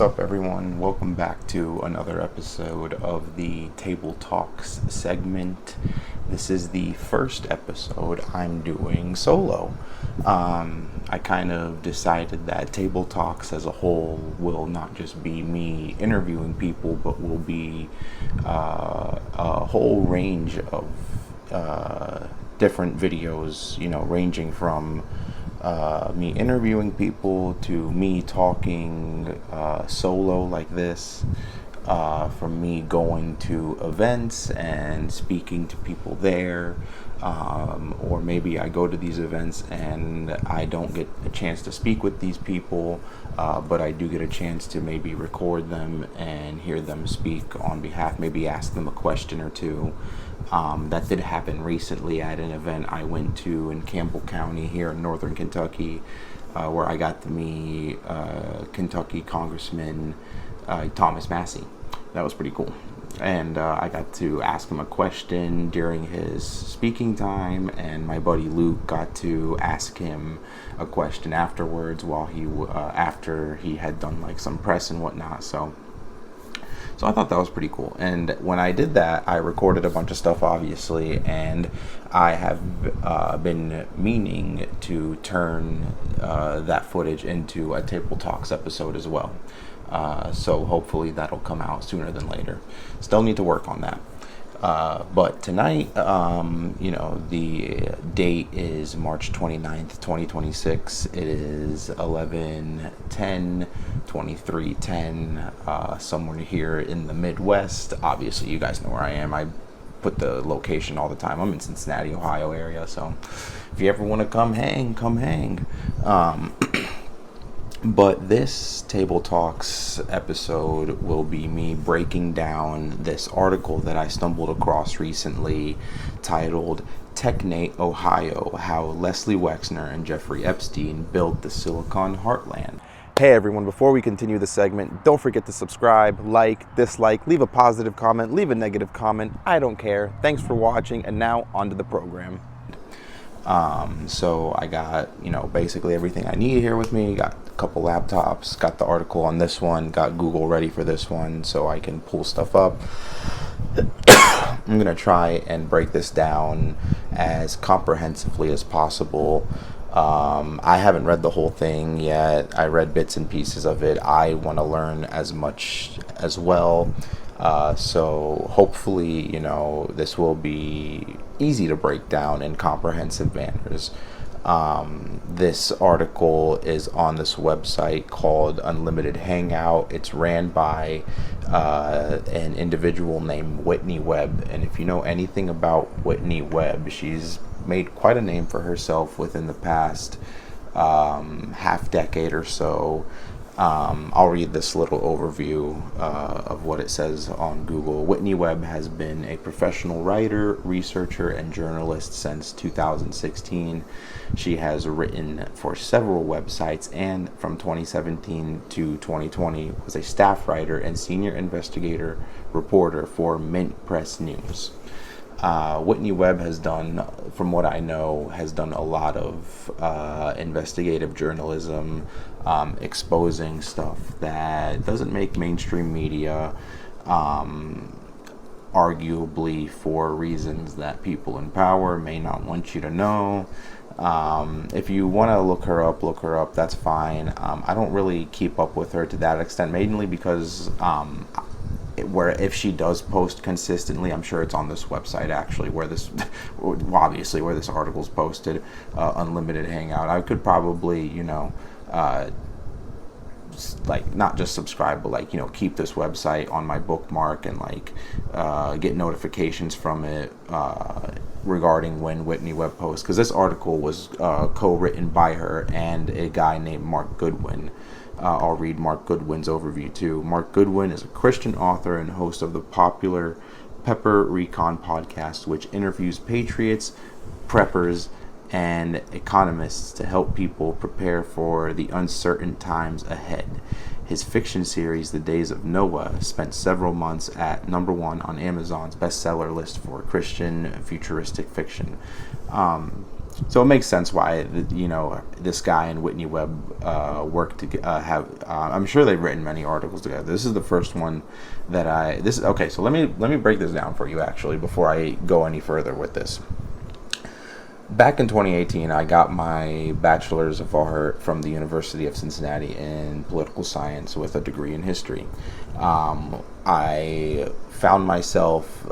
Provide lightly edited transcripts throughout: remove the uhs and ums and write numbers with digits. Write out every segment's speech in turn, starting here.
up, everyone? Welcome back to another episode of the Table Talks segment. This is the first episode I'm doing solo. I kind of decided that Table Talks as a whole will not just be me interviewing people, but will be a whole range of different videos, ranging from me interviewing people to me talking solo like this, from me going to events and speaking to people there, or maybe I go to these events and I don't get a chance to speak with these people, but I do get a chance to maybe record them and hear them speak on behalf, maybe ask them a question or two. That did happen recently at an event I went to in Campbell County here in northern Kentucky, where I got to meet Kentucky Congressman Thomas Massie. That was pretty cool. And I got to ask him a question during his speaking time, and my buddy Luke got to ask him a question afterwards while after he had done like some press and whatnot. So I thought that was pretty cool. And when I did that, I recorded a bunch of stuff, obviously, and I have been meaning to turn that footage into a Table Talks episode as well. So hopefully that'll come out sooner than later. Still need to work on that. But tonight, the date is March 29th, 2026. It is 11:10, 23:10, somewhere here in the Midwest. Obviously, you guys know where I am. I put the location all the time. I'm in Cincinnati, Ohio area. So if you ever want to come hang. But this Table Talks episode will be me breaking down this article that I stumbled across recently titled Technate, Ohio, How Leslie Wexner and Jeffrey Epstein Built the Silicon Heartland. Hey everyone, before we continue the segment, don't forget to subscribe, like, dislike, leave a positive comment, leave a negative comment. I don't care. Thanks for watching, and now on to the program. So I got, basically everything I need here with me. Got a couple laptops, got the article on this one, got Google ready for this one so I can pull stuff up. I'm going to try and break this down as comprehensively as possible. I haven't read the whole thing yet. I read bits and pieces of it. I want to learn as much as well. So hopefully, this will be easy to break down in comprehensive manners. This article is on this website called Unlimited Hangout. It's ran by an individual named Whitney Webb. And if you know anything about Whitney Webb, she's made quite a name for herself within the past half decade or so. I'll read this little overview of what it says on Google. Whitney Webb has been a professional writer, researcher, and journalist since 2016. She has written for several websites and from 2017 to 2020 was a staff writer and senior investigator reporter for Mint Press News. Whitney Webb has done, from what I know, a lot of investigative journalism, exposing stuff that doesn't make mainstream media, arguably for reasons that people in power may not want you to know. If you want to look her up, that's fine. I don't really keep up with her to that extent, mainly because where if she does post consistently, I'm sure it's on this website actually where this article's posted, Unlimited Hangout. I could probably not just subscribe, but keep this website on my bookmark and get notifications from it regarding when Whitney Webb posts, because this article was co-written by her and a guy named Mark Goodwin. I'll read Mark Goodwin's overview too. Mark Goodwin is a Christian author and host of the popular Pepper Recon podcast, which interviews patriots, preppers, and economists to help people prepare for the uncertain times ahead. His fiction series, The Days of Noah, spent several months at number one on Amazon's bestseller list for Christian futuristic fiction. So it makes sense why this guy and Whitney Webb work to have. I'm sure they've written many articles together. This is the first one that okay. So let me break this down for you actually before I go any further with this. Back in 2018, I got my Bachelor's of Art from the University of Cincinnati in political science with a degree in history. I found myself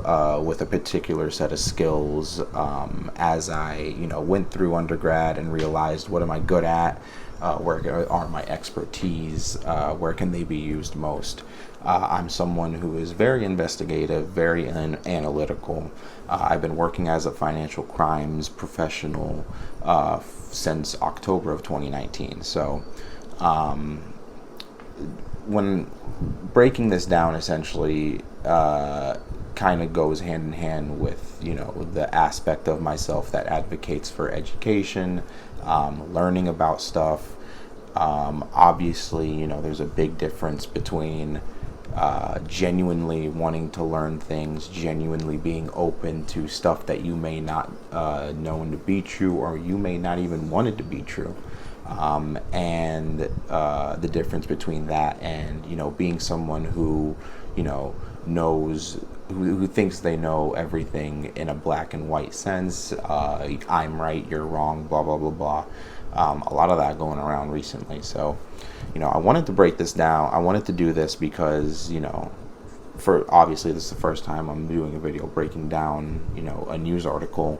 with a particular set of skills as I, went through undergrad and realized what am I good at, where are my expertise, where can they be used most. I'm someone who is very investigative, very analytical. I've been working as a financial crimes professional since October of 2019. So when breaking this down, essentially kind of goes hand in hand with, the aspect of myself that advocates for education, learning about stuff. Obviously, there's a big difference between genuinely wanting to learn things, genuinely being open to stuff that you may not know to be true, or you may not even want it to be true. And the difference between that and, being someone who, knows, who thinks they know everything in a black and white sense. I'm right, you're wrong, blah, blah, blah, blah. A lot of that going around recently. So, I wanted to break this down. I wanted to do this because, for obviously this is the first time I'm doing a video breaking down, a news article.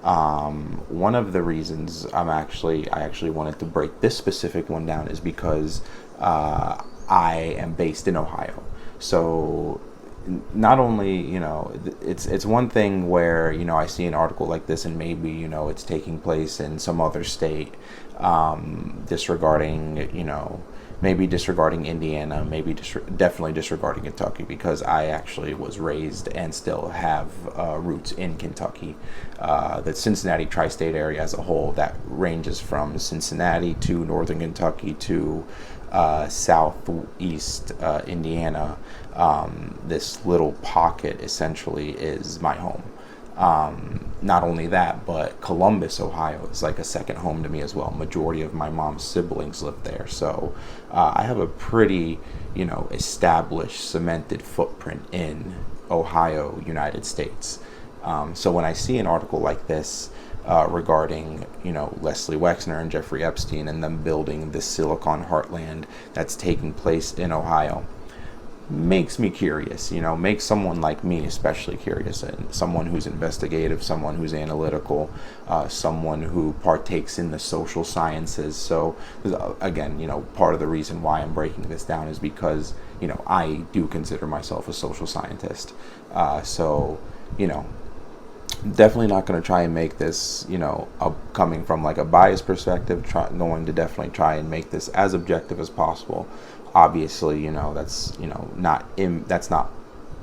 One of the reasons I actually wanted to break this specific one down is because I am based in Ohio. So not only, it's one thing where, I see an article like this and maybe, it's taking place in some other state, maybe disregarding Indiana, maybe definitely disregarding Kentucky, because I actually was raised and still have roots in Kentucky. The Cincinnati tri-state area as a whole, that ranges from Cincinnati to northern Kentucky to southeast Indiana. This little pocket essentially is my home. Not only that, but Columbus, Ohio is like a second home to me as well. Majority of my mom's siblings live there. So I have a pretty, established, cemented footprint in Ohio, United States. So when I see an article like this regarding, Leslie Wexner and Jeffrey Epstein and them building this Silicon Heartland that's taking place in Ohio, makes me curious, makes someone like me especially curious, and someone who's investigative, someone who's analytical, someone who partakes in the social sciences. So again, part of the reason why I'm breaking this down is because, I do consider myself a social scientist. So, definitely not going to try and make this, coming from like a biased perspective, going to definitely try and make this as objective as possible. Obviously, that's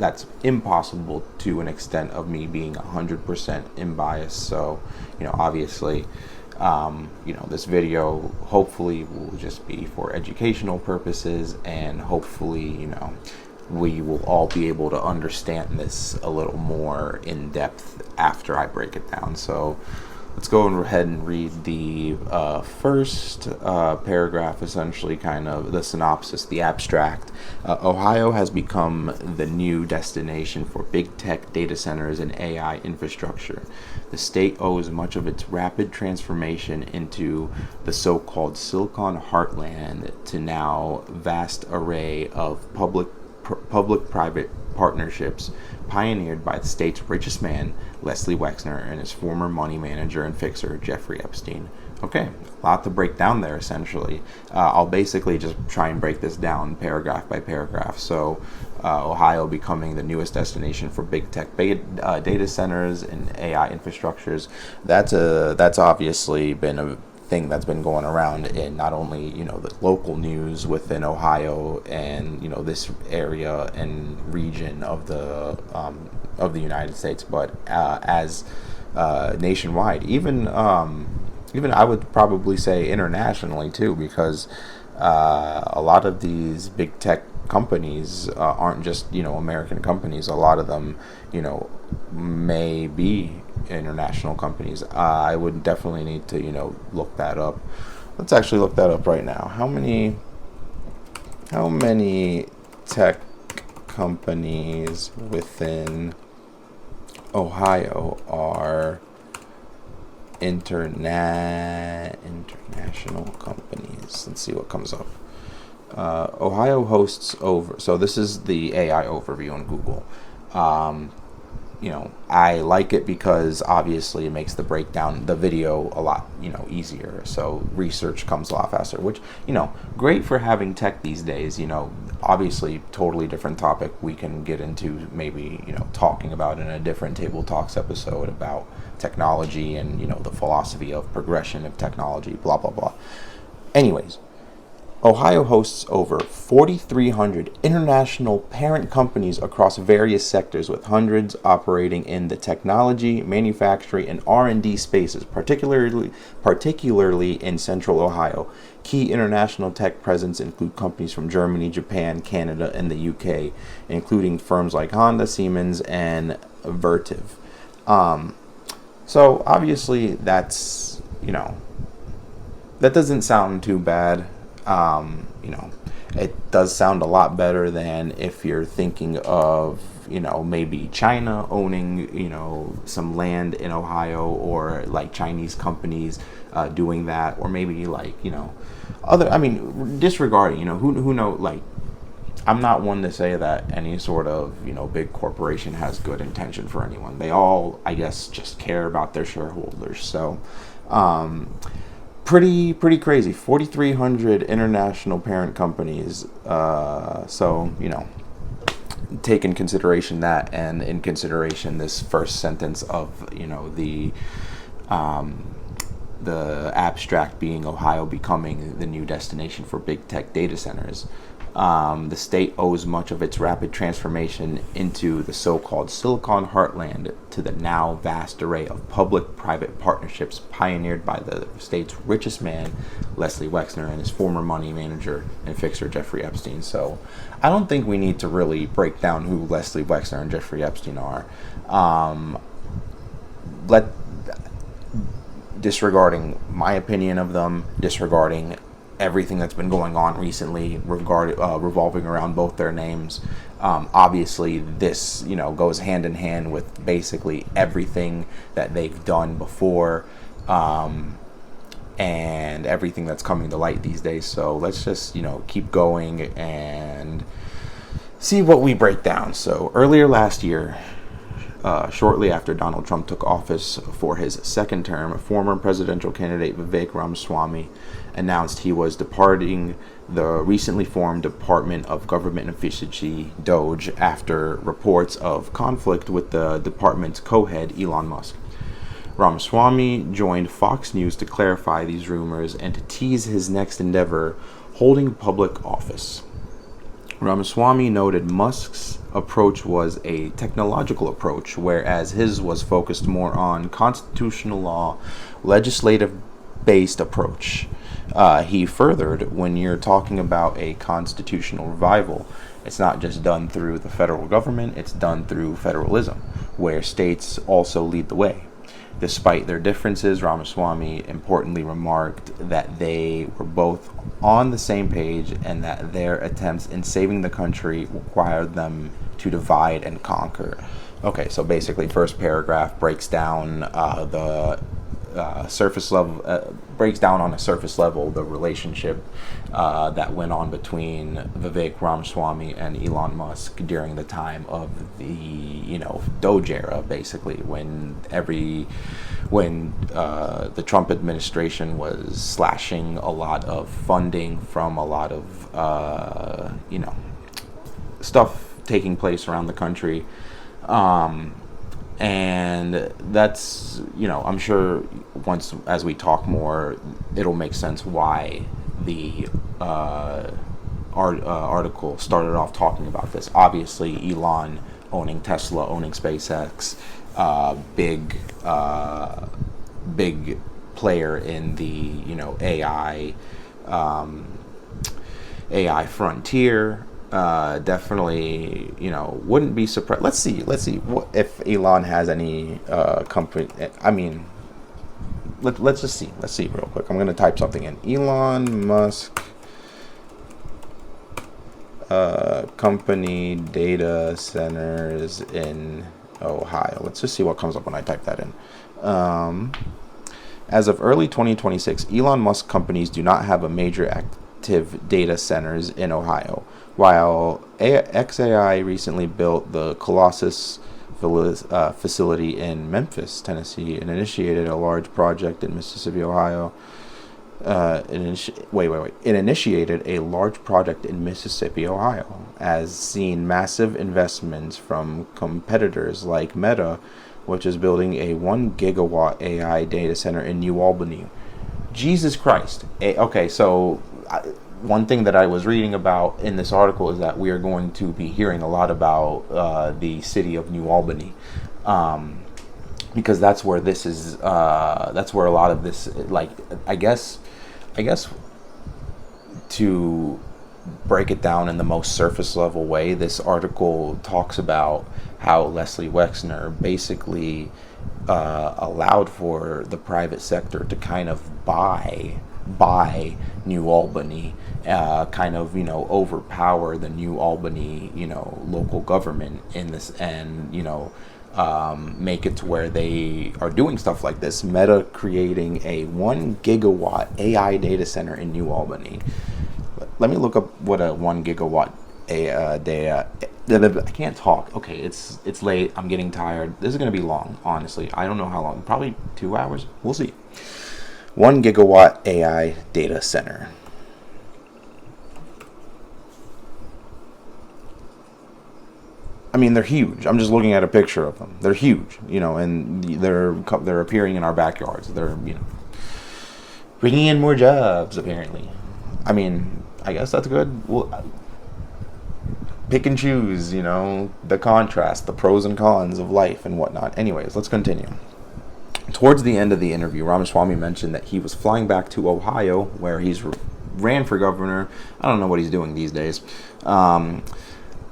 that's impossible to an extent of me being 100% unbiased. So, obviously, this video hopefully will just be for educational purposes, and hopefully, we will all be able to understand this a little more in depth after I break it down. So let's go ahead and read the first paragraph, essentially kind of the synopsis, the abstract. Ohio has become the new destination for big tech data centers and AI infrastructure. The state owes much of its rapid transformation into the so-called Silicon Heartland to now vast array of public-private partnerships pioneered by the state's richest man, Leslie Wexner, and his former money manager and fixer, Jeffrey Epstein. Okay, a lot to break down there, essentially. I'll basically just try and break this down paragraph by paragraph. So, Ohio becoming the newest destination for big tech data centers and AI infrastructures. That's obviously been a thing that's been going around in not only the local news within Ohio and this area and region of the United States, but as nationwide, even I would probably say internationally too, because a lot of these big tech companies aren't just American companies. A lot of them may be international companies. I would definitely need to, look that up. Let's actually look that up right now. How many tech companies within Ohio are international companies? Let's see what comes up. Ohio hosts over. So this is the AI overview on Google. I like it because obviously it makes the breakdown, the video, a lot, easier. So research comes a lot faster, which, great for having tech these days. Obviously totally different topic we can get into, maybe, talking about in a different Table Talks episode about technology and, the philosophy of progression of technology, blah, blah, blah. Anyways, Ohio hosts over 4,300 international parent companies across various sectors, with hundreds operating in the technology, manufacturing, and R&D spaces, particularly in central Ohio. Key international tech presence include companies from Germany, Japan, Canada, and the UK, including firms like Honda, Siemens, and Vertiv. So obviously that's, that doesn't sound too bad. It does sound a lot better than if you're thinking of, maybe China owning, some land in Ohio, or like Chinese companies doing that, or maybe like, disregarding, who know, like, I'm not one to say that any sort of, big corporation has good intention for anyone. They all, I guess, just care about their shareholders. So, pretty crazy. 4,300 international parent companies. So, take in consideration that, and in consideration this first sentence of, the abstract being Ohio becoming the new destination for big tech data centers. The state owes much of its rapid transformation into the so-called Silicon Heartland to the now vast array of public-private partnerships pioneered by the state's richest man, Leslie Wexner, and his former money manager and fixer, Jeffrey Epstein. So I don't think we need to really break down who Leslie Wexner and Jeffrey Epstein are. Disregarding my opinion of them, disregarding everything that's been going on recently revolving around both their names. Obviously, this goes hand in hand with basically everything that they've done before, and everything that's coming to light these days. So let's just keep going and see what we break down. So earlier last year, shortly after Donald Trump took office for his second term, former presidential candidate Vivek Ramaswamy announced he was departing the recently formed Department of Government Efficiency, DOGE, after reports of conflict with the department's co-head, Elon Musk. Ramaswamy joined Fox News to clarify these rumors and to tease his next endeavor, holding public office. Ramaswamy noted Musk's approach was a technological approach, whereas his was focused more on constitutional law, legislative-based approach. He furthered, when you're talking about a constitutional revival, it's not just done through the federal government, it's done through federalism, where states also lead the way. Despite their differences, Ramaswamy importantly remarked that they were both on the same page and that their attempts in saving the country required them to divide and conquer. Okay, so basically, first paragraph breaks down surface level, breaks down on a surface level the relationship that went on between Vivek Ramaswamy and Elon Musk during the time of the Doge era, basically when the Trump administration was slashing a lot of funding from a lot of stuff taking place around the country. And that's, I'm sure once, as we talk more, it'll make sense why the article started off talking about this. Obviously, Elon owning Tesla, owning SpaceX, big player in the, AI frontier. definitely, wouldn't be surprised. Let's see what if Elon has any company. I mean, let's just see. Let's see real quick. I'm gonna type something in. Elon Musk company data centers in Ohio. Let's just see what comes up when I type that in. As of early 2026, Elon Musk companies do not have a major active data centers in Ohio, while XAI recently built the Colossus facility in Memphis, Tennessee, and initiated a large project in Mississippi, Ohio. It initiated a large project in Mississippi, Ohio, as seen massive investments from competitors like Meta, which is building a 1 gigawatt AI data center in New Albany. Jesus Christ. Okay, so one thing that I was reading about in this article is that we are going to be hearing a lot about the city of New Albany. Because that's where this is, that's where a lot of this, like, I guess to break it down in the most surface level way, this article talks about how Leslie Wexner basically allowed for the private sector to kind of buy New Albany, kind of, overpower the New Albany, local government in this, and, make it to where they are doing stuff like this. Meta creating a 1 gigawatt AI data center in New Albany. Let me look up what a 1 gigawatt data. I can't talk. Okay, it's late. I'm getting tired. This is going to be long, honestly. I don't know how long. Probably 2 hours. We'll see. 1 gigawatt AI data center. I mean, they're huge. I'm just looking at a picture of them. They're huge, and they're appearing in our backyards. They're, bringing in more jobs, apparently. I mean, I guess that's good. Well, pick and choose, the contrast, the pros and cons of life and whatnot. Anyways, let's continue. Towards the end of the interview, Ramaswamy mentioned that he was flying back to Ohio, where he's ran for governor. I don't know what he's doing these days.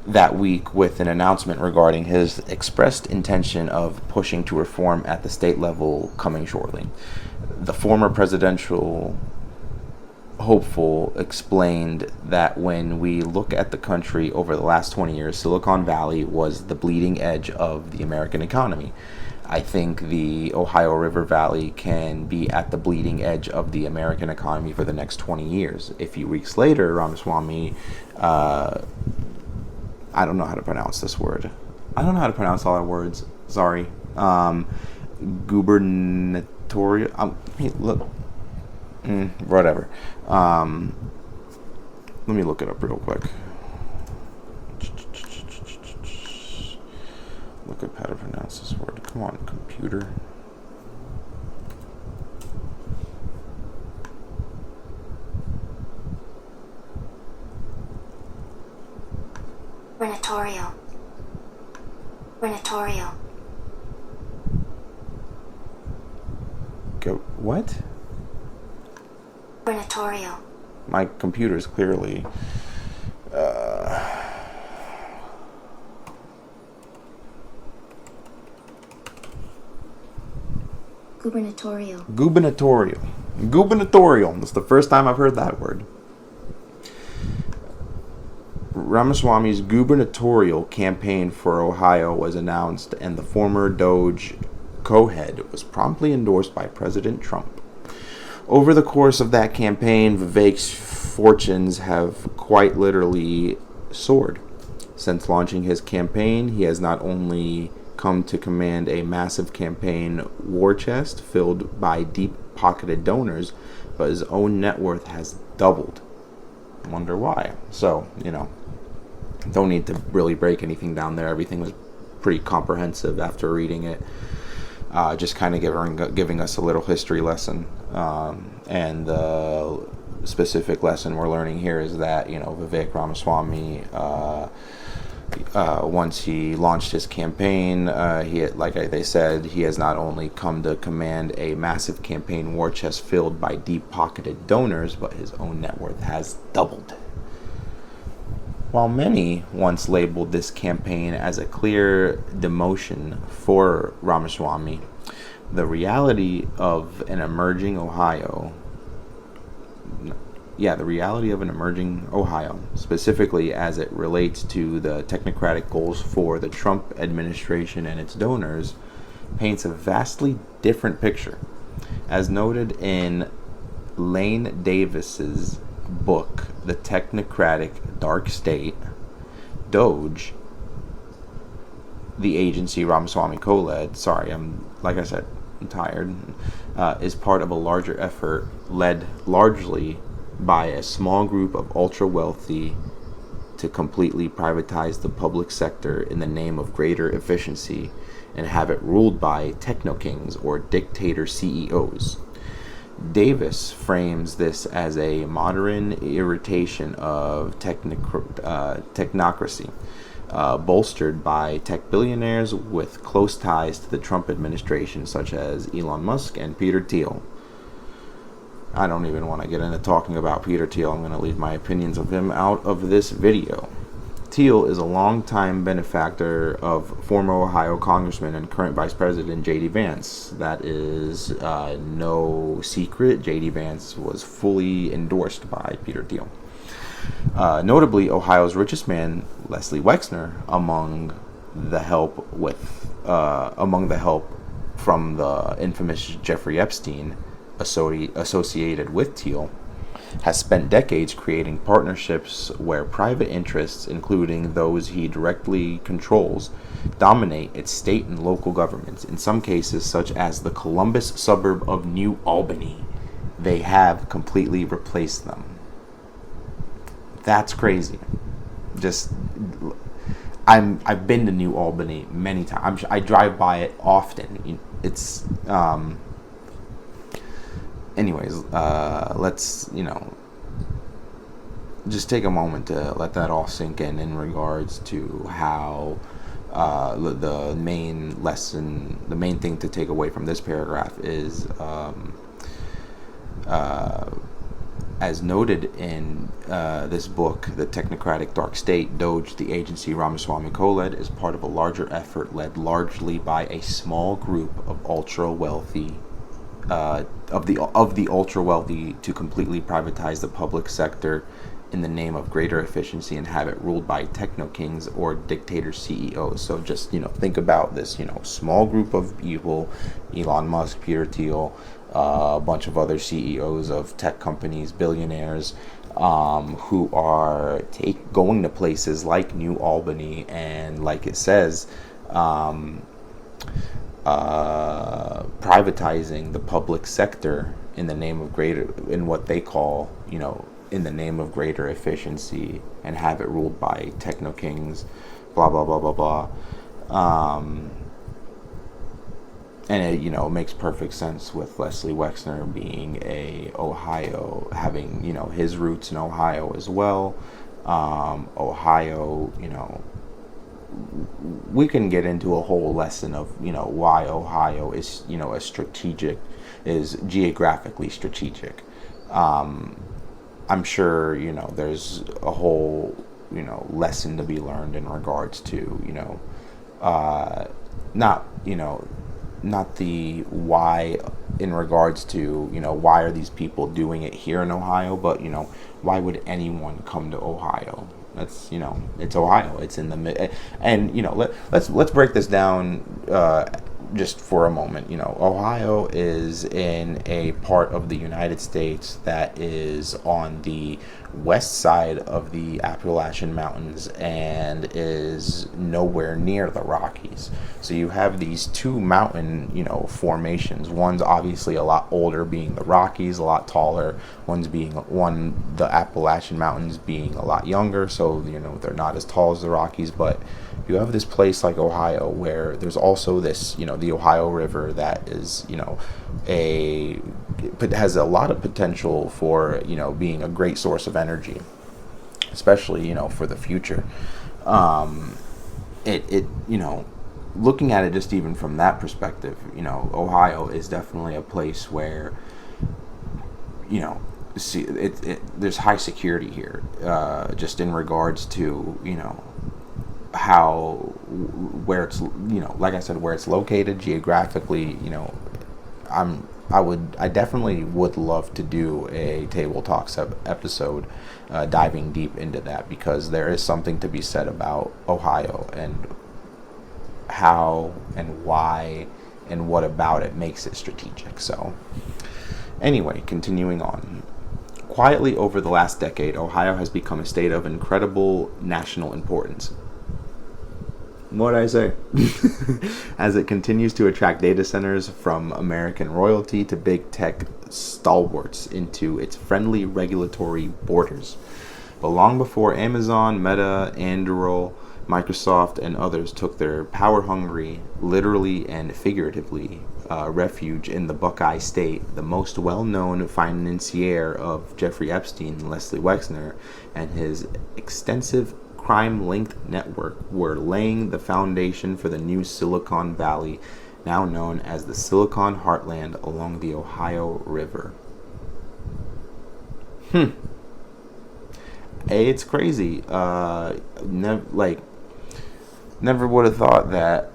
That week, with an announcement regarding his expressed intention of pushing to reform at the state level coming shortly. The former presidential hopeful explained that when we look at the country over the last 20 years, Silicon Valley was the bleeding edge of the American economy. I think the Ohio River Valley can be at the bleeding edge of the American economy for the next 20 years. A few weeks later, Ramaswamy, I don't know how to pronounce this word. I don't know how to pronounce all our words. Sorry. Gubernatorial. Whatever. Let me look it up real quick. Look up how to pronounce this word. Come on, computer. Gubernatorial. Gubernatorial. Go what? Gubernatorial. My computer's clearly Gubernatorial. Gubernatorial. That's the first time I've heard that word. Ramaswamy's gubernatorial campaign for Ohio was announced, and the former Doge co-head was promptly endorsed by President Trump. Over the course of that campaign, Vivek's fortunes have quite literally soared. Since launching his campaign, he has not only come to command a massive campaign war chest filled by deep-pocketed donors, but his own net worth has doubled. I wonder why. So, don't need to really break anything down there. Everything was pretty comprehensive after reading it. Just kind of giving us a little history lesson. And the specific lesson we're learning here is that, Vivek Ramaswamy, once he launched his campaign, they said, he has not only come to command a massive campaign war chest filled by deep-pocketed donors, but his own net worth has doubled. While many once labeled this campaign as a clear demotion for Ramaswamy, the reality of an emerging Ohio, specifically as it relates to the technocratic goals for the Trump administration and its donors, paints a vastly different picture. As noted in Lane Davis's book, The Technocratic Dark State, Doge, the agency Ramaswamy co-led, I'm tired, is part of a larger effort led largely by a small group of ultra-wealthy to completely privatize the public sector in the name of greater efficiency and have it ruled by techno-kings or dictator CEOs. Davis frames this as a modern irritation of technocracy, bolstered by tech billionaires with close ties to the Trump administration, such as Elon Musk and Peter Thiel. I don't even want to get into talking about Peter Thiel. I'm going to leave my opinions of him out of this video. Thiel is a longtime benefactor of former Ohio Congressman and current Vice President J.D. Vance. That is no secret. J.D. Vance was fully endorsed by Peter Thiel. Notably, Ohio's richest man, Leslie Wexner, among the help from the infamous Jeffrey Epstein, associated with Thiel, has spent decades creating partnerships where private interests, including those he directly controls, dominate its state and local governments. In some cases, such as the Columbus suburb of New Albany, they have completely replaced them. That's crazy. I've been to New Albany many times. I drive by it often. It's anyways, let's, just take a moment to let that all sink in regards to how the main thing to take away from this paragraph is, as noted in this book, The Technocratic Dark State, Doge, the agency Ramaswamy co-led, is part of a larger effort led largely by a small group of ultra-wealthy of the ultra-wealthy to completely privatize the public sector in the name of greater efficiency and have it ruled by techno-kings or dictator CEOs. So just, think about this, small group of people, Elon Musk, Peter Thiel, a bunch of other CEOs of tech companies, billionaires, who are going to places like New Albany and, like it says, privatizing the public sector in the name of what they call, in the name of greater efficiency and have it ruled by techno kings, blah, blah, blah, blah, blah. And it, makes perfect sense with Leslie Wexner being having, his roots in Ohio as well. Ohio, we can get into a whole lesson of, why Ohio is, is geographically strategic. I'm sure, there's a whole, lesson to be learned in regards to, not the why in regards to, why are these people doing it here in Ohio, but, why would anyone come to Ohio? That's, it's Ohio. It's in the mid, and let's break this down just for a moment. Ohio is in a part of the United States that is on the west side of the Appalachian Mountains and is nowhere near the Rockies. So you have these two mountain, formations. One's obviously a lot older, being the Rockies, a lot taller. The Appalachian Mountains being a lot younger, so they're not as tall as the Rockies. But you have this place like Ohio where there's also this, the Ohio River that is, has a lot of potential for, being a great source of energy, especially, for the future. Looking at it just even from that perspective, Ohio is definitely a place where, see, there's high security here, just in regards to, how, where it's, like I said, where it's located geographically. I definitely would love to do a Table Talks episode, diving deep into that, because there is something to be said about Ohio and how and why and what about it makes it strategic. So anyway, continuing on. Quietly over the last decade, Ohio has become a state of incredible national importance. What did I say? As it continues to attract data centers from American royalty to big tech stalwarts into its friendly regulatory borders. But long before Amazon, Meta, Anduril, Microsoft, and others took their power-hungry, literally and figuratively, refuge in the Buckeye State, the most well-known financier of Jeffrey Epstein, Leslie Wexner, and his extensive crime-linked network were laying the foundation for the new Silicon Valley, now known as the Silicon Heartland along the Ohio River. It's crazy. Never would have thought that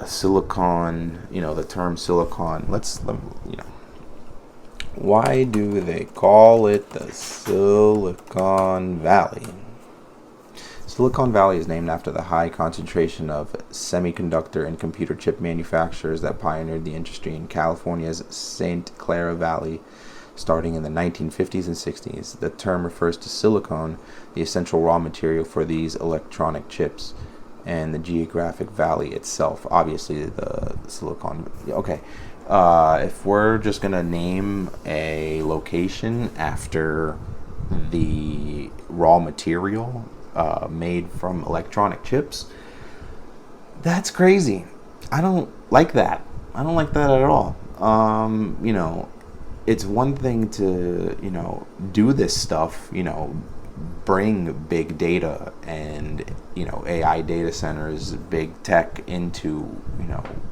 silicon, the term silicon, why do they call it the Silicon Valley? Silicon Valley is named after the high concentration of semiconductor and computer chip manufacturers that pioneered the industry in California's Santa Clara Valley starting in the 1950s and 60s. The term refers to silicon, the essential raw material for these electronic chips, and the geographic valley itself. Obviously, the silicon. Okay. If we're just going to name a location after the raw material made from electronic chips, that's crazy. I don't like that. I don't like that at all. It's one thing to, do this stuff, bring big data and, AI data centers, big tech into,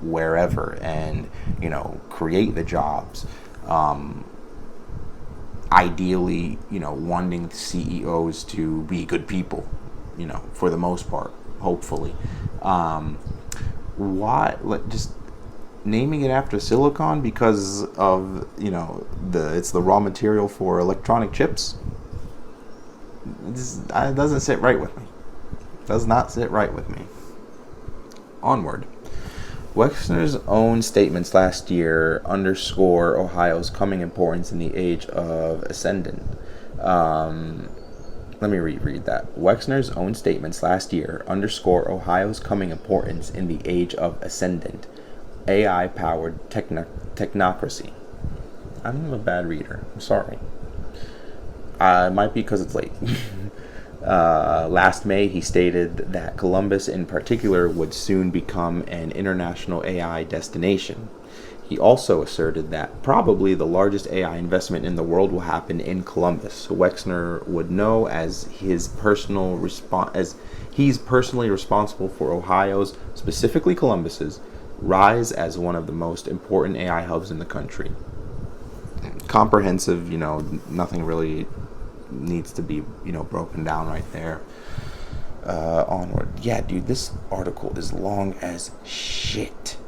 wherever, and, create the jobs. Ideally, wanting CEOs to be good people, for the most part, hopefully. Just naming it after silicon because of, it's the raw material for electronic chips? It doesn't sit right with me. Does not sit right with me. Onward. Wexner's own statements last year underscore Ohio's coming importance in the age of ascendant. Let me reread that. Wexner's own statements last year underscore Ohio's coming importance in the age of ascendant, AI-powered technocracy. I'm a bad reader. I'm sorry. It might be because it's late. Last May, he stated that Columbus in particular would soon become an international AI destination. He also asserted that probably the largest AI investment in the world will happen in Columbus. Wexner would know as he's personally responsible for Ohio's, specifically Columbus's, rise as one of the most important AI hubs in the country. Comprehensive, nothing really needs to be, broken down right there. Onward. Yeah, dude, this article is long as shit.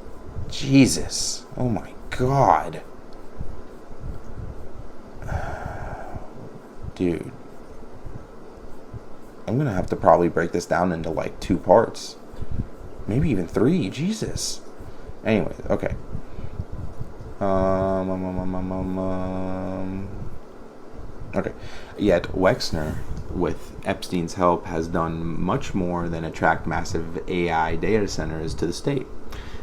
Jesus. Oh my God. Dude. I'm gonna have to probably break this down into like 2 parts. Maybe even 3. Jesus. Anyway, okay. Okay. Yet Wexner, with Epstein's help, has done much more than attract massive AI data centers to the state.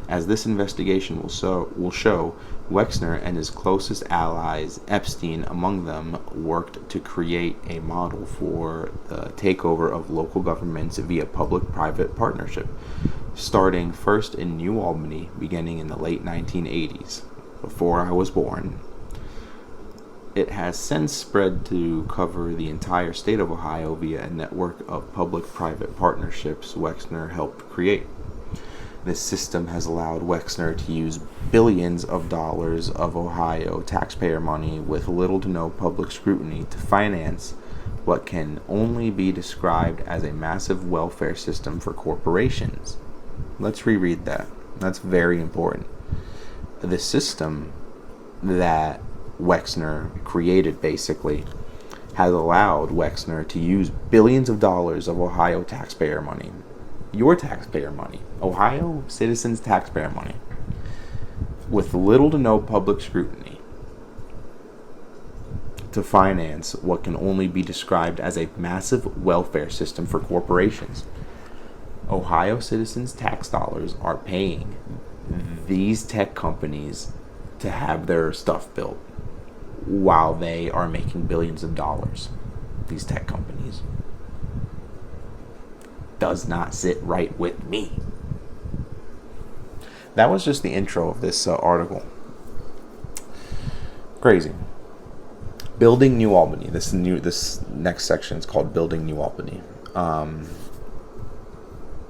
As this investigation will show, Wexner and his closest allies, Epstein among them, worked to create a model for the takeover of local governments via public-private partnership, starting first in New Albany, beginning in the late 1980s, before I was born. It has since spread to cover the entire state of Ohio via a network of public-private partnerships Wexner helped create. This system has allowed Wexner to use billions of dollars of Ohio taxpayer money with little to no public scrutiny to finance what can only be described as a massive welfare system for corporations. Let's reread that. That's very important. The system that Wexner created, basically, has allowed Wexner to use billions of dollars of Ohio taxpayer money. Your taxpayer money. Ohio citizens' taxpayer money. With little to no public scrutiny to finance what can only be described as a massive welfare system for corporations. Ohio citizens' tax dollars are paying these tech companies to have their stuff built while they are making billions of dollars. These tech companies. Does not sit right with me. That was just the intro of this article. Crazy. Building New Albany. This next section is called Building New Albany.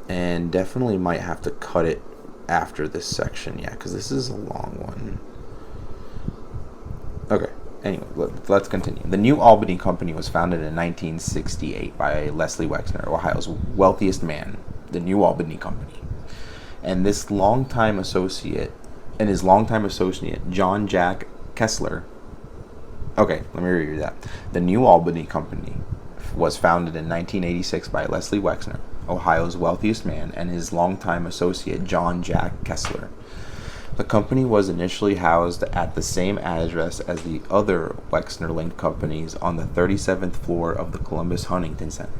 And definitely might have to cut it after this section, because this is a long one. Okay, anyway, let's continue. The New Albany Company was founded in 1968 by Leslie Wexner, Ohio's wealthiest man, the New Albany Company. And his longtime associate, John Jack Kessler. Okay, let me reread that. The New Albany Company was founded in 1986 by Leslie Wexner, Ohio's wealthiest man, and his longtime associate, John Jack Kessler. The company was initially housed at the same address as the other Wexner-linked companies on the 37th floor of the Columbus Huntington Center.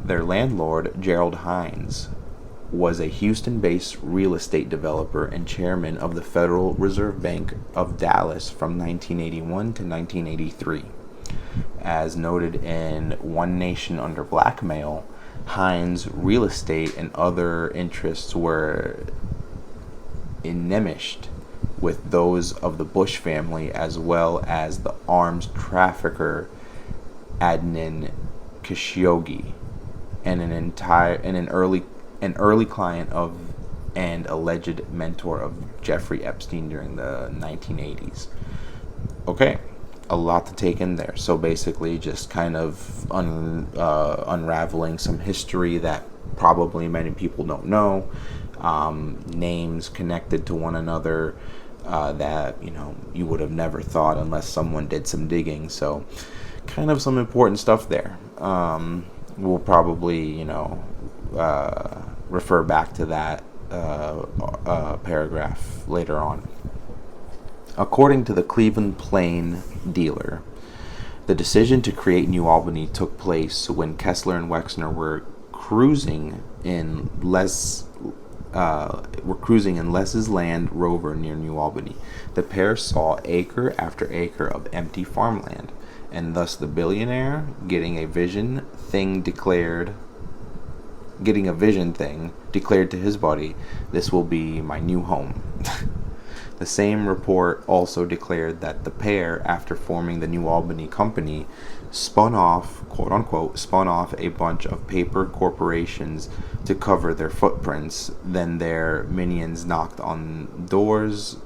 Their landlord, Gerald Hines, was a Houston-based real estate developer and chairman of the Federal Reserve Bank of Dallas from 1981 to 1983. As noted in One Nation Under Blackmail, Hines' real estate and other interests were enmeshed with those of the Bush family, as well as the arms trafficker Adnan Khashoggi, and an early client of and alleged mentor of Jeffrey Epstein during the 1980s. Okay, a lot to take in there. So basically, just kind of unraveling some history that probably many people don't know. Names connected to one another that you would have never thought unless someone did some digging. So kind of some important stuff there. We'll probably refer back to that paragraph later on. According to the Cleveland Plain Dealer, the decision to create New Albany took place when Kessler and Wexner were cruising in Les's Land Rover near New Albany. The pair saw acre after acre of empty farmland, and thus the billionaire getting a vision thing declared to his buddy, "This will be my new home." The same report also declared that the pair, after forming the New Albany Company, spun off, quote unquote, a bunch of paper corporations to cover their footprints. Then their minions knocked on doors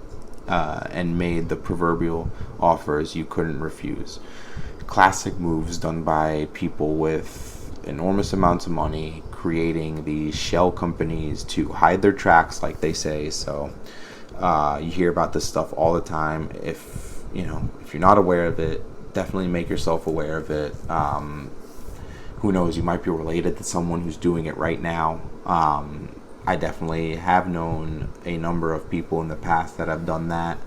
and made the proverbial offers you couldn't refuse. Classic moves done by people with enormous amounts of money, creating these shell companies to hide their tracks, like they say. So you hear about this stuff all the time. If you're not aware of it, definitely make yourself aware of it. Who knows, you might be related to someone who's doing it right now. I definitely have known a number of people in the past that have done that.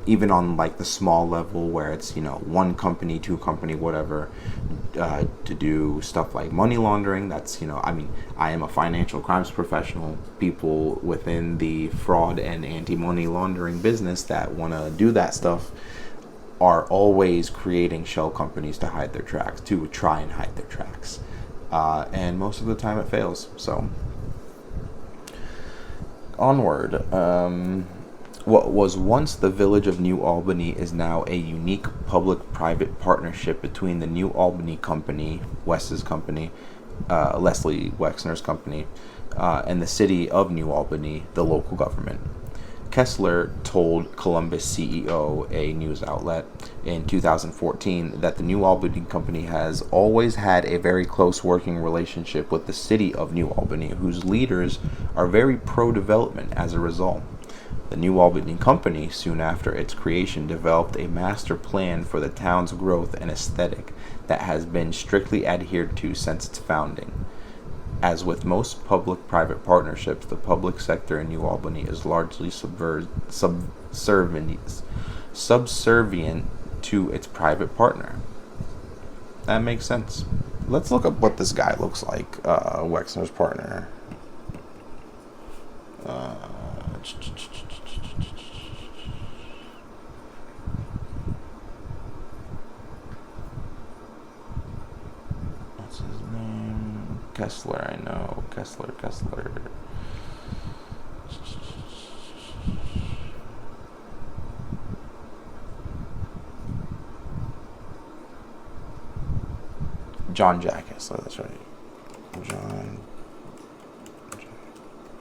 Even on like the small level where it's one company, two company, whatever, to do stuff like money laundering. That's I am a financial crimes professional. People within the fraud and anti-money laundering business that want to do that stuff are always creating shell companies to hide their tracks, to try and hide their tracks, and most of the time it fails. So onward. What was once the village of New Albany is now a unique public-private partnership between the New Albany Company, Leslie Wexner's company, and the city of New Albany, the local government. Kessler told Columbus CEO, a news outlet, in 2014 that the New Albany Company has always had a very close working relationship with the city of New Albany, whose leaders are very pro-development as a result. The New Albany Company, soon after its creation, developed a master plan for the town's growth and aesthetic that has been strictly adhered to since its founding. As with most public-private partnerships, the public sector in New Albany is largely subservient to its private partner. That makes sense. Let's look up what this guy looks like, Wexner's partner. What's his name? Kessler, I know. Kessler. John Jack Kessler, that's right. John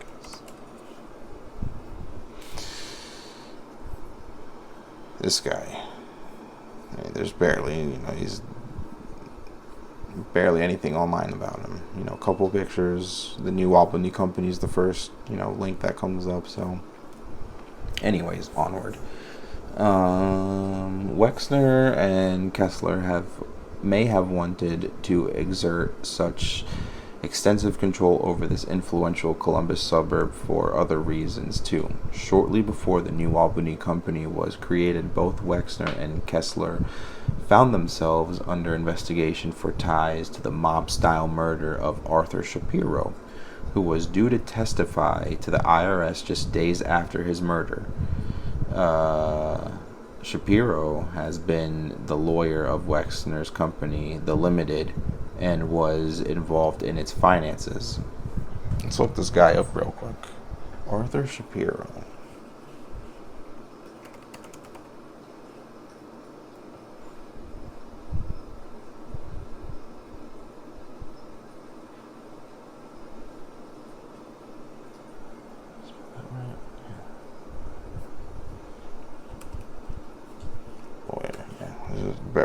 Kessler. This guy. I mean, there's barely, he's barely anything online about him. A couple pictures. The New Albany Company is the first, link that comes up. So, anyways, onward. Wexner and Kessler may have wanted to exert such extensive control over this influential Columbus suburb for other reasons too. Shortly before the New Albany Company was created, both Wexner and Kessler found themselves under investigation for ties to the mob-style murder of Arthur Shapiro, who was due to testify to the IRS just days after his murder. Shapiro has been the lawyer of Wexner's company, The Limited, and was involved in its finances. Let's look this guy up real quick. Arthur Shapiro.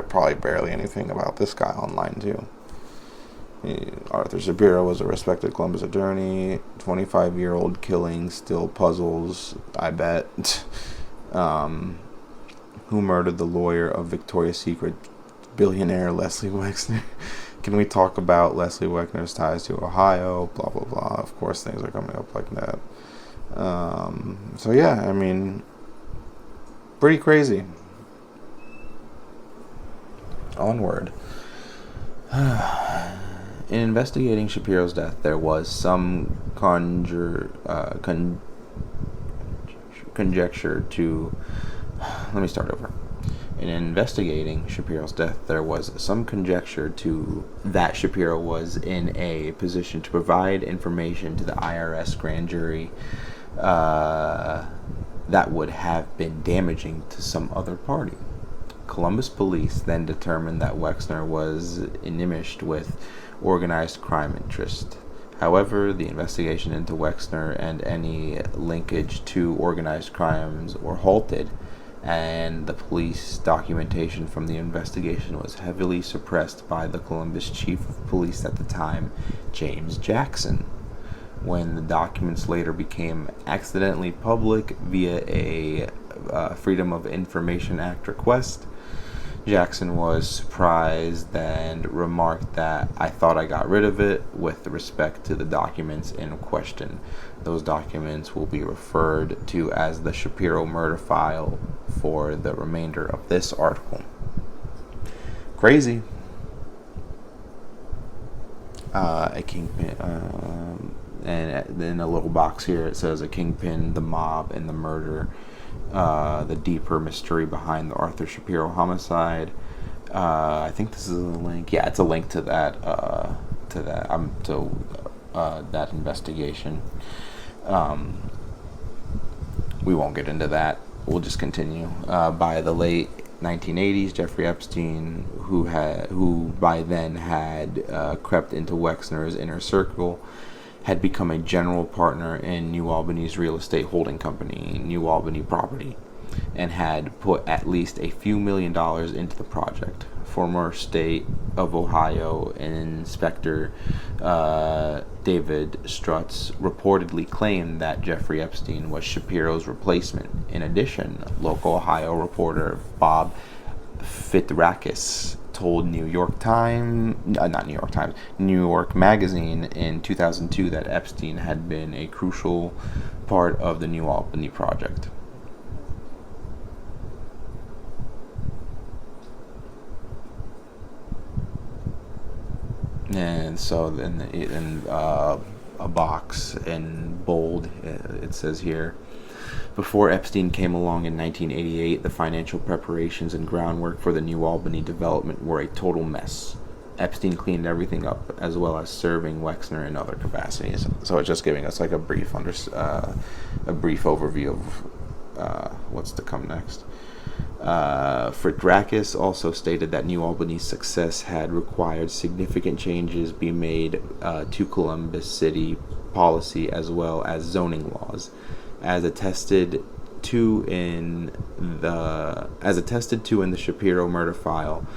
Probably barely anything about this guy online too. Arthur Shapiro was a respected Columbus attorney. 25-year-old killing still puzzles, I bet. Who murdered the lawyer of Victoria's Secret billionaire Leslie Wexner? Can we talk about Leslie Wexner's ties to Ohio? Blah blah blah. Of course, things are coming up like that. So yeah, I mean, pretty crazy. Onward. In investigating Shapiro's death, there was some conjecture to... Let me start over. In investigating Shapiro's death, there was some conjecture to that Shapiro was in a position to provide information to the IRS grand jury that would have been damaging to some other party. Columbus police then determined that Wexner was enmeshed with organized crime interest. However, the investigation into Wexner and any linkage to organized crimes were halted, and the police documentation from the investigation was heavily suppressed by the Columbus chief of police at the time, James Jackson. When the documents later became accidentally public via a Freedom of Information Act request, Jackson was surprised and remarked that I thought I got rid of it with respect to the documents in question. Those documents will be referred to as the Shapiro murder file for the remainder of this article. Crazy. A kingpin, and in a little box here it says a kingpin, the mob, and the murder. The deeper mystery behind the Arthur Shapiro homicide. I think this is a link. Yeah, it's a link to that. That investigation. We won't get into that. We'll just continue. By the late 1980s, Jeffrey Epstein, who by then had crept into Wexner's inner circle, had become a general partner in New Albany's real estate holding company, New Albany Property, and had put at least a few $1,000,000 into the project. Former state of Ohio Inspector David Sturtz reportedly claimed that Jeffrey Epstein was Shapiro's replacement. In addition, local Ohio reporter Bob Fitrakis told New York Magazine in 2002 that Epstein had been a crucial part of the New Albany project. And so then in a box in bold, it says here, before Epstein came along in 1988, the financial preparations and groundwork for the New Albany development were a total mess. Epstein cleaned everything up, as well as serving Wexner in other capacities. So it's just giving us like a brief overview of what's to come next. Fritrakis also stated that New Albany's success had required significant changes be made to Columbus City policy as well as zoning laws, as attested to in the Shapiro murder file.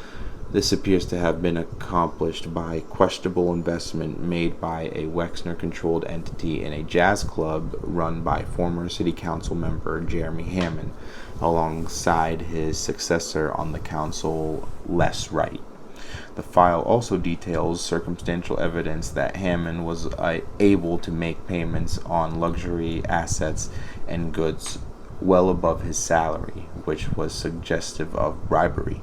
This appears to have been accomplished by questionable investment made by a Wexner-controlled entity in a jazz club run by former city council member Jeremy Hammond, alongside his successor on the council, Les Wright. The file also details circumstantial evidence that Hammond was able to make payments on luxury assets and goods well above his salary, which was suggestive of bribery.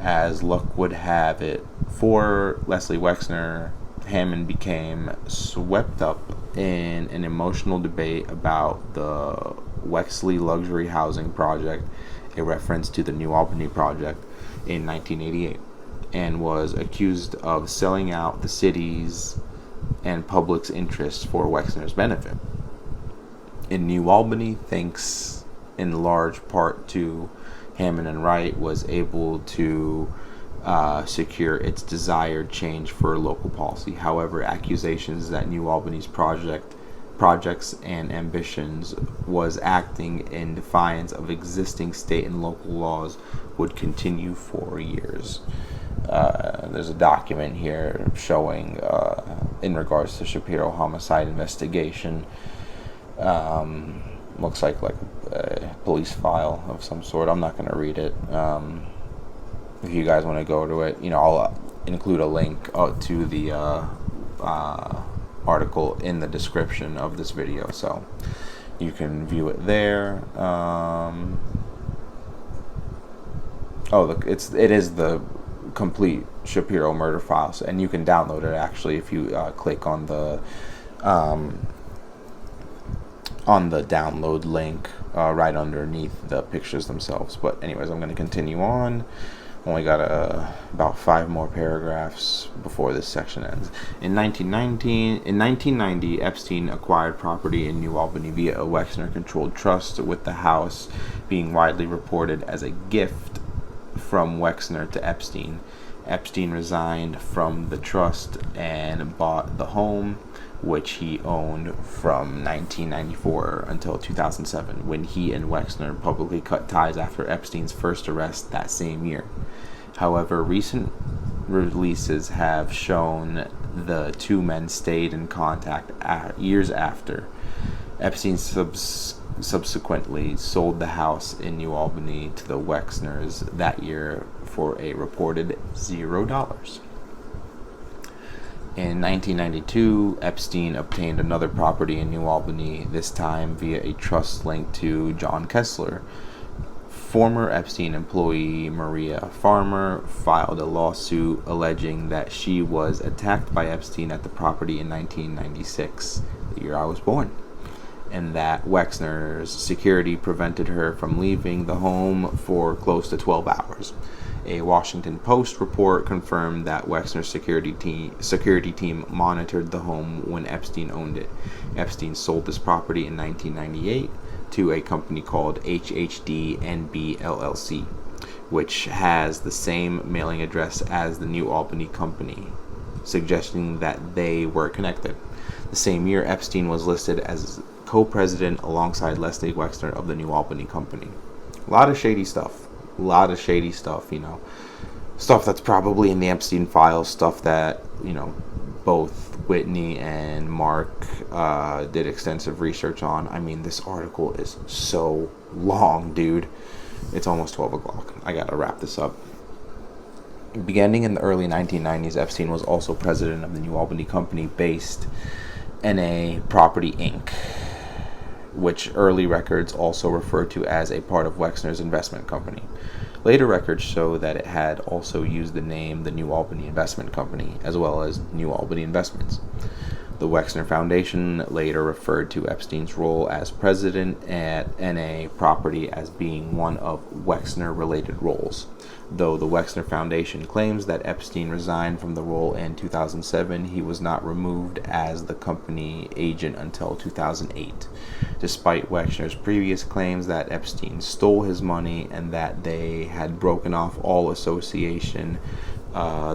As luck would have it for Leslie Wexner, Hammond became swept up in an emotional debate about the Wexley luxury housing project, a reference to the New Albany project, in 1988, and was accused of selling out the city's and public's interests for Wexner's benefit. In New Albany, thanks in large part to Hammond and Wright, was able to secure its desired change for local policy. However, accusations that New Albany's projects and ambitions was acting in defiance of existing state and local laws would continue for years. There's a document here showing, in regards to Shapiro homicide investigation, looks like a police file of some sort. I'm not going to read it. If you guys want to go to it, I'll include a link to the article in the description of this video, so you can view it there. It is the complete Shapiro murder files, and you can download it actually if you click on the download link right underneath the pictures themselves. But anyways, I'm going to continue on. Only got about 5 more paragraphs before this section ends. In 1990, Epstein acquired property in New Albany via a Wexner-controlled trust, with the house being widely reported as a gift from Wexner to Epstein. Epstein resigned from the trust and bought the home, which he owned from 1994 until 2007, when he and Wexner publicly cut ties after Epstein's first arrest that same year. However, recent releases have shown the two men stayed in contact years after. Epstein subsequently sold the house in New Albany to the Wexners that year for a reported $0. In 1992, Epstein obtained another property in New Albany, this time via a trust linked to John Kessler. Former Epstein employee Maria Farmer filed a lawsuit alleging that she was attacked by Epstein at the property in 1996, the year I was born, and that Wexner's security prevented her from leaving the home for close to 12 hours. A Washington Post report confirmed that Wexner's security team monitored the home when Epstein owned it. Epstein sold this property in 1998 to a company called HHD NB LLC, which has the same mailing address as the New Albany Company, suggesting that they were connected. The same year, Epstein was listed as co-president alongside Leslie Wexner of the New Albany Company. A lot of shady stuff. Stuff that's probably in the Epstein files, stuff that, both Whitney and Mark did extensive research on. I mean, this article is so long, dude. It's almost 12 o'clock. I gotta wrap this up. Beginning in the early 1990s, Epstein was also president of the New Albany Company based N.A. Property Inc., which early records also referred to as a part of Wexner's investment company. Later records show that it had also used the name the New Albany Investment Company, as well as New Albany Investments. The Wexner Foundation later referred to Epstein's role as president at N.A. Property as being one of Wexner-related roles, though the Wexner Foundation claims that Epstein resigned from the role in 2007. He was not removed as the company agent until 2008, despite Wexner's previous claims that Epstein stole his money and that they had broken off all association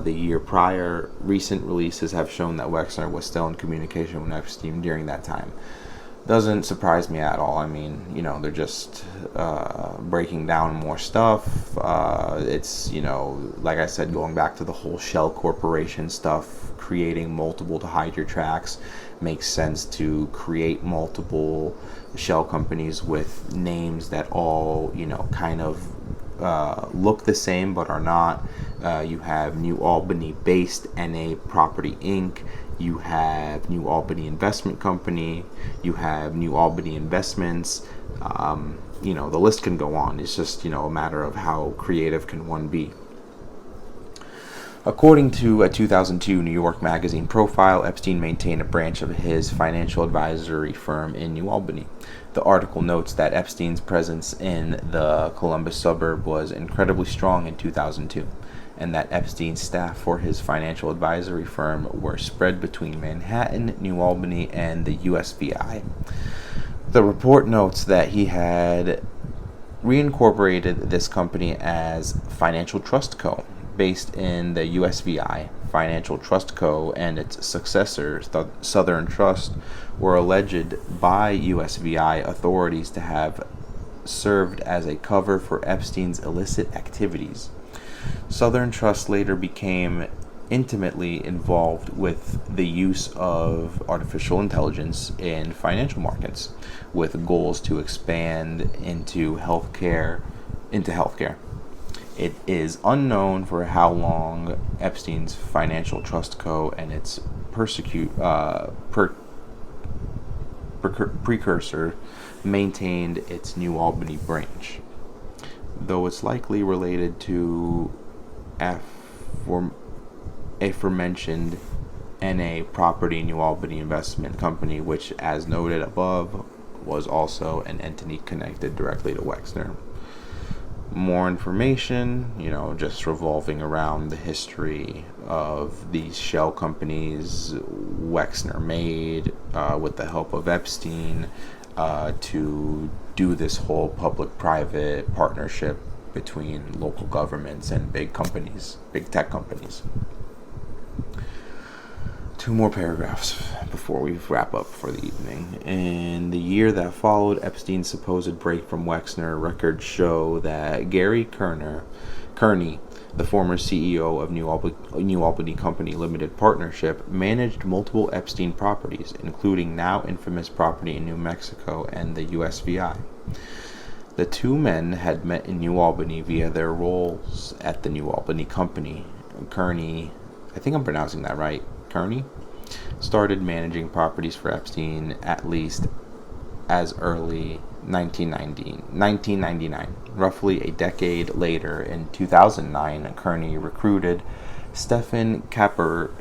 the year prior. Recent releases have shown that Wexner was still in communication with Epstein during that time. Doesn't surprise me at all. I mean, they're just breaking down more stuff. It's, like I said, going back to the whole shell corporation stuff, creating multiple to hide your tracks. Makes sense to create multiple shell companies with names that all, kind of look the same but are not. You have New Albany-based N.A. Property Inc., you have New Albany Investment Company, you have New Albany Investments. The list can go on. It's just, a matter of how creative can one be. According to a 2002 New York Magazine profile, Epstein maintained a branch of his financial advisory firm in New Albany. The article notes that Epstein's presence in the Columbus suburb was incredibly strong in 2002, and that Epstein's staff for his financial advisory firm were spread between Manhattan, New Albany, and the USVI. The report notes that he had reincorporated this company as Financial Trust Co., based in the USVI. Financial Trust Co. and its successor, Southern Trust, were alleged by USVI authorities to have served as a cover for Epstein's illicit activities. Southern Trust later became intimately involved with the use of artificial intelligence in financial markets, with goals to expand into healthcare. It is unknown for how long Epstein's Financial Trust Co. and its precursor maintained its New Albany branch, though it's likely related to aforementioned N.A. Property New Albany Investment Company, which, as noted above, was also an entity connected directly to Wexner. More information, just revolving around the history of these shell companies Wexner made with the help of Epstein to do this whole public-private partnership between local governments and big companies, big tech companies. Two more paragraphs before we wrap up for the evening. In the year that followed Epstein's supposed break from Wexner, records show that Gary Kearney, the former CEO of New Albany Company Limited Partnership, managed multiple Epstein properties, including now infamous property in New Mexico and the USVI. The two men had met in New Albany via their roles at the New Albany Company. Kearney, I think I'm pronouncing that right, Kearney, started managing properties for Epstein at least as early 1999. Roughly a decade later, in 2009, Kearney recruited Stephen Kaplinger,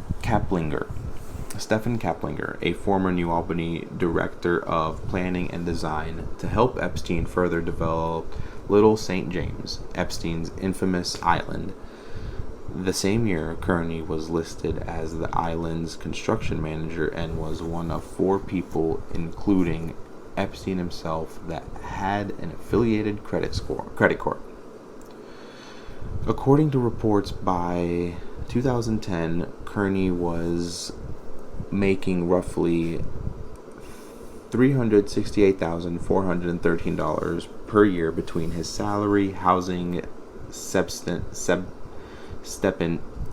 a former New Albany director of planning and design, to help Epstein further develop Little St. James, Epstein's infamous island. The same year, Kearney was listed as the island's construction manager and was one of 4 people, including Epstein himself, that had an affiliated credit court. According to reports, by 2010, Kearney was making roughly $368,413 per year between his salary, housing, stipend,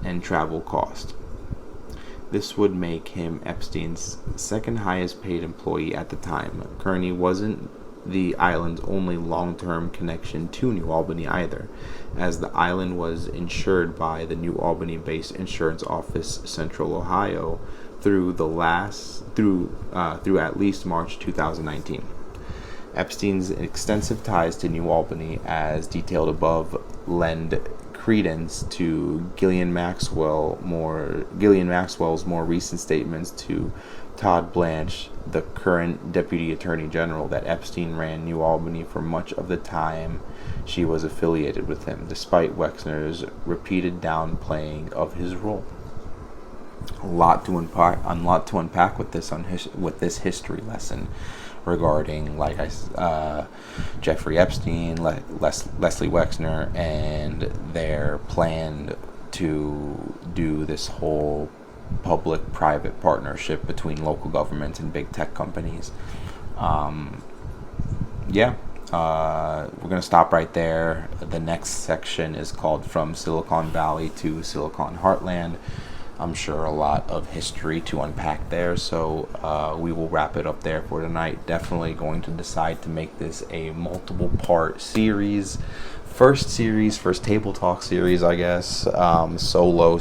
and travel cost. This would make him Epstein's second highest paid employee at the time. Kearney wasn't the island's only long-term connection to New Albany either, as the island was insured by the New Albany-based insurance office Central Ohio through at least March 2019. Epstein's extensive ties to New Albany, as detailed above, lend credence to Ghislaine Maxwell's more recent statements to Todd Blanche, the current Deputy Attorney General, that Epstein ran New Albany for much of the time she was affiliated with him, despite Wexner's repeated downplaying of his role. A lot to unpack with this history lesson regarding, Jeffrey Epstein, Leslie Wexner, and their plan to do this whole public-private partnership between local governments and big tech companies. We're going to stop right there. The next section is called From Silicon Valley to Silicon Heartland. I'm sure a lot of history to unpack there, so we will wrap it up there for tonight. Definitely going to decide to make this a multiple part series. First Table Talk series, I guess. Solo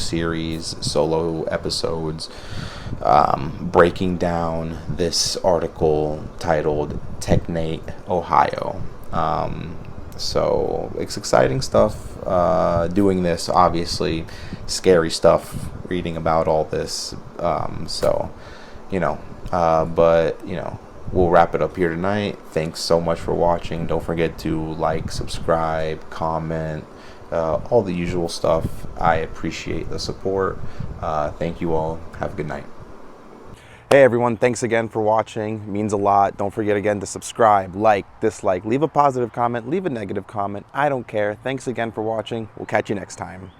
episodes, breaking down this article titled Technate, Ohio. So it's exciting stuff doing this, obviously scary stuff reading about all this, we'll wrap it up here tonight. Thanks so much for watching. Don't forget to like, subscribe, comment, all the usual stuff. I appreciate the support. Thank you all. Have a good night. Hey everyone, thanks again for watching. It means a lot. Don't forget again to subscribe, like, dislike, leave a positive comment, leave a negative comment. I don't care. Thanks again for watching. We'll catch you next time.